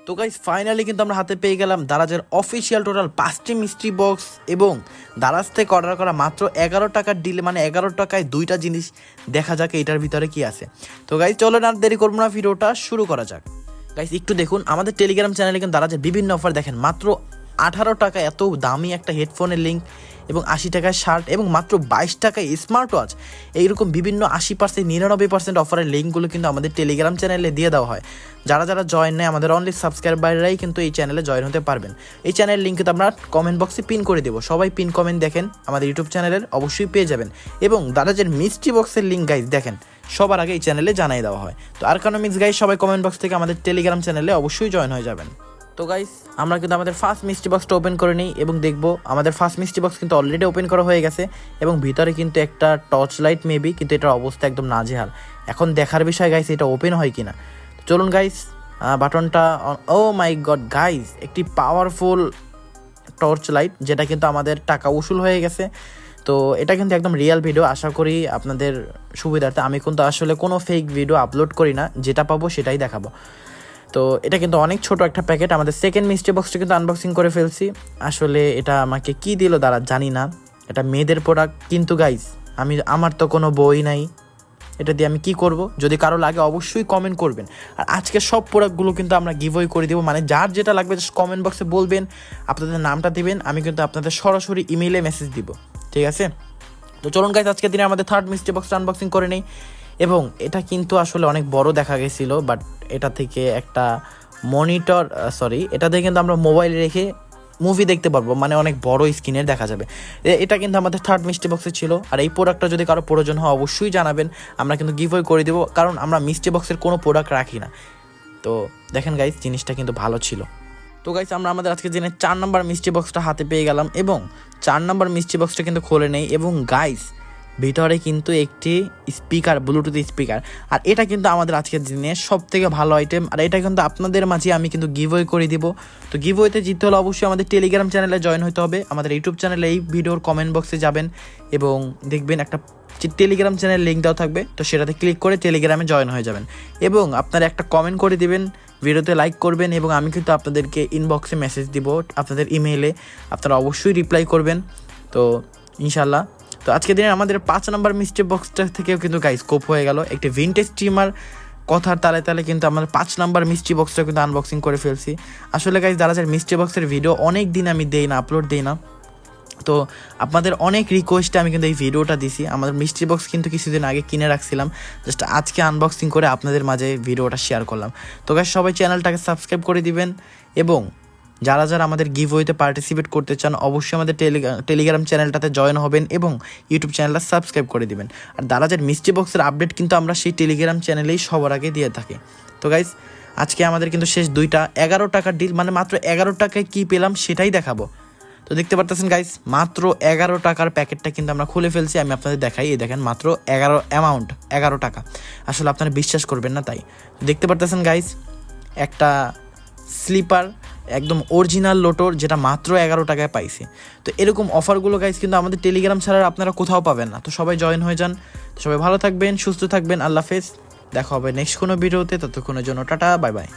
তো guys finally কিন্তু আমরা হাতে পেয়ে গেলাম দারাজের অফিসিয়াল টোটাল 5টি মিস্ট্রি বক্স এবং দারাজ থেকে অর্ডার করা মাত্র 11 টাকার ডিলে, মানে 11 টাকায় 2টা জিনিস। দেখা যাক এটার ভিতরে কি আছে। তো গাইস চলো না দেরি করবো না, ভিডিওটা শুরু করা যাক। গাইস একটু দেখুন আমাদের টেলিগ্রাম চ্যানেলে কিন্তু দারাজের বিভিন্ন অফার দেখেন, মাত্র 18 টাকা এত দামি একটা হেডফোনের লিঙ্ক এবং 80 টাকায় শার্ট এবং মাত্র 22 টাকায় স্মার্ট ওয়াচ, এইরকম বিভিন্ন 80% 99% অফারের লিঙ্কগুলো কিন্তু আমাদের টেলিগ্রাম চ্যানেলে দিয়ে দেওয়া হয়। যারা যারা জয়েন নেয় আমাদের অনলি সাবস্ক্রাইবাররাই কিন্তু এই চ্যানেলে জয়েন হতে পারবেন। এই চ্যানেলের লিঙ্ক কিন্তু আমরা কমেন্ট বক্সে পিন করে দেবো, সবাই পিন কমেন্ট দেখেন আমাদের ইউটিউব চ্যানেলের অবশ্যই পেয়ে যাবেন। এবং দারাজের মিস্ট্রি বক্সের লিঙ্ক গাইজ দেখেন সবার আগে এই চ্যানেলে জানিয়ে দেওয়া হয়। তো আরকানোমিক্স গাইজ সবাই কমেন্ট বক্স থেকে আমাদের টেলিগ্রাম চ্যানেলে অবশ্যই জয়েন হয়ে যাবেন। তো গাইস আমরা কিন্তু আমাদের ফার্স্ট মিস্ট্রি বক্সটা ওপেন করে নিই এবং দেখবো আমাদের ফার্স্ট মিস্ট্রি বক্স কিন্তু অলরেডি ওপেন করা হয়ে গেছে এবং ভিতরে কিন্তু একটা টর্চ লাইট মেবি, কিন্তু এটার অবস্থা একদম নাজেহাল। এখন দেখার বিষয় গাইস এটা ওপেন হয় কিনা। চলুন গাইস বাটনটা, ও মাই গড গাইস, একটি পাওয়ারফুল টর্চ লাইট যেটা কিন্তু আমাদের টাকা উসুল হয়ে গেছে। তো এটা কিন্তু একদম রিয়েল ভিডিও, আশা করি আপনাদের সুবিধার্থে। আমি কিন্তু আসলে কোনো ফেক ভিডিও আপলোড করি না, যেটা পাবো সেটাই দেখাবো। তো এটা কিন্তু অনেক ছোট একটা প্যাকেট। আমাদের সেকেন্ড মিস্ট্রি বক্সটা কিন্তু আনবক্সিং করে ফেলছি। আসলে এটা আমাকে কি দিল দ্বারা জানি না, এটা মেয়েদের প্রোডাক্ট কিন্তু গাইজ আমার তো কোনো বই নাই, এটা দিয়ে আমি কি করব। যদি কারো লাগে অবশ্যই কমেন্ট করবেন। আর আজকে সব প্রোডাক্টগুলো কিন্তু আমরা গিভওয়ে করে দেবো, মানে যার যেটা লাগবে জাস্ট কমেন্ট বক্সে বলবেন, আপনাদের নামটা দিবেন, আমি কিন্তু আপনাদের সরাসরি ইমেইলে মেসেজ দিব, ঠিক আছে। তো চলুন গাইজ আজকের দিনে আমাদের থার্ড মিস্ট্রি বক্সটা আনবক্সিং করে নেই। এবং এটা কিন্তু আসলে অনেক বড় দেখা গেছিল, বাট এটা থেকে একটা মনিটর, এটা থেকে কিন্তু আমরা মোবাইলে রেখে মুভি দেখতে পারবো, মানে অনেক বড় স্ক্রিনের দেখা যাবে। এটা কিন্তু আমাদের থার্ড মিস্ট্রি বক্সে ছিল। আর এই প্রোডাক্টটা যদি কারো প্রয়োজন হয় অবশ্যই জানাবেন, আমরা কিন্তু গিভওয়ে করে দেবো, কারণ আমরা মিস্ট্রি বক্সের কোনো প্রোডাক্ট রাখি না। তো দেখেন গাইজ জিনিসটা কিন্তু ভালো ছিল। তো গাইস আমরা আমাদের আজকে দিনে 4 নম্বর মিস্ট্রি বক্সটা হাতে পেয়ে গেলাম এবং 4 নম্বর মিস্ট্রি বক্সটা কিন্তু খুলে নেই। এবং গাইস ভিতরে কিন্তু একটি স্পিকার, ব্লুটুথ স্পিকার, আর এটা কিন্তু আমাদের আজকের দিনে সব থেকে ভালো আইটেম। আর এটা কিন্তু আপনাদের মাঝে আমি কিন্তু গিভওয়ে করে দিব। তো গিভওয়েতে জিততে হলে অবশ্যই আমাদের টেলিগ্রাম চ্যানেলে জয়েন হতে হবে। আমাদের ইউটিউব চ্যানেলে এই ভিডিওর কমেন্ট বক্সে যাবেন এবং দেখবেন একটা টেলিগ্রাম চ্যানেল লিঙ্ক দেওয়া থাকবে, তো সেটাতে ক্লিক করে টেলিগ্রামে জয়েন হয়ে যাবেন এবং আপনারা একটা কমেন্ট করে দিবেন, ভিডিওতে লাইক করবেন এবং আমি কিন্তু আপনাদেরকে ইনবক্সে মেসেজ দিব আপনাদের ইমেইলে, আপনারা অবশ্যই রিপ্লাই করবেন। তো ইনশাল্লাহ। তো আজকে দিনে আমাদের 5 নম্বর মিস্ট্রি বক্সটা থেকেও কিন্তু গাইস স্কোপ হয়ে গেল একটি ভিনটেজ স্ট্রিমার। কথার তালে তালে কিন্তু আমাদের 5 নম্বর মিস্ট্রি বক্সটা কিন্তু আনবক্সিং করে ফেলছি। আসলে গাইস দারাজের মিস্ট্রি বক্সের ভিডিও অনেক দিন আমি দেই না, আপলোড দেই না। তো আপনাদের অনেক রিকোয়েস্টে আমি কিন্তু এই ভিডিওটা দিছি। আমাদের মিস্ট্রি বক্স কিন্তু কিছুদিন আগে কিনে রাখছিলাম, জাস্ট আজকে আনবক্সিং করে আপনাদের মাঝে ভিডিওটা শেয়ার করলাম। তো গাইস সবাই চ্যানেলটাকে সাবস্ক্রাইব করে দিবেন এবং যারা যারা আমাদের গিভওয়েতে পার্টিসিপেট করতে চান অবশ্যই আমাদের টেলিগ্রাম চ্যানেলটাতে জয়েন হবেন এবং ইউটিউব চ্যানেলটা সাবস্ক্রাইব করে দিবেন। আর দারাজের মিস্ট্রি বক্সের আপডেট কিন্তু আমরা সেই টেলিগ্রাম চ্যানেলেই সবার আগে দিয়ে থাকি। তো গাইস আজকে আমাদের কিন্তু শেষ 2টা 11 টাকার ডিল, মানে মাত্র 11 টাকায় কী পেলাম সেটাই দেখাবো। তো দেখতে পারতেছেন গাইস মাত্র 11 টাকার প্যাকেটটা কিন্তু আমরা খুলে ফেলছি। আমি আপনাদের দেখাই, এই দেখেন মাত্র 11 টাকা। আসলে আপনারা বিশ্বাস করবেন না, তাই দেখতে পারতেছেন গাইস একটা স্লিপার একদম অরিজিনাল লোটোর, যেটা মাত্র 11 টাকায় পাইছি। তো এরকম অফারগুলো গাইস কিন্তু আমাদের টেলিগ্রাম ছাড়া আপনারা কোথাও পাবেন না। তো সবাই জয়েন হয়ে যান। তো সবাই ভালো থাকবেন, সুস্থ থাকবেন, আল্লাহ হাফেজ। দেখা হবে নেক্সট কোনো ভিডিওতে, ততক্ষণের জন্য টাটা, বাই বাই।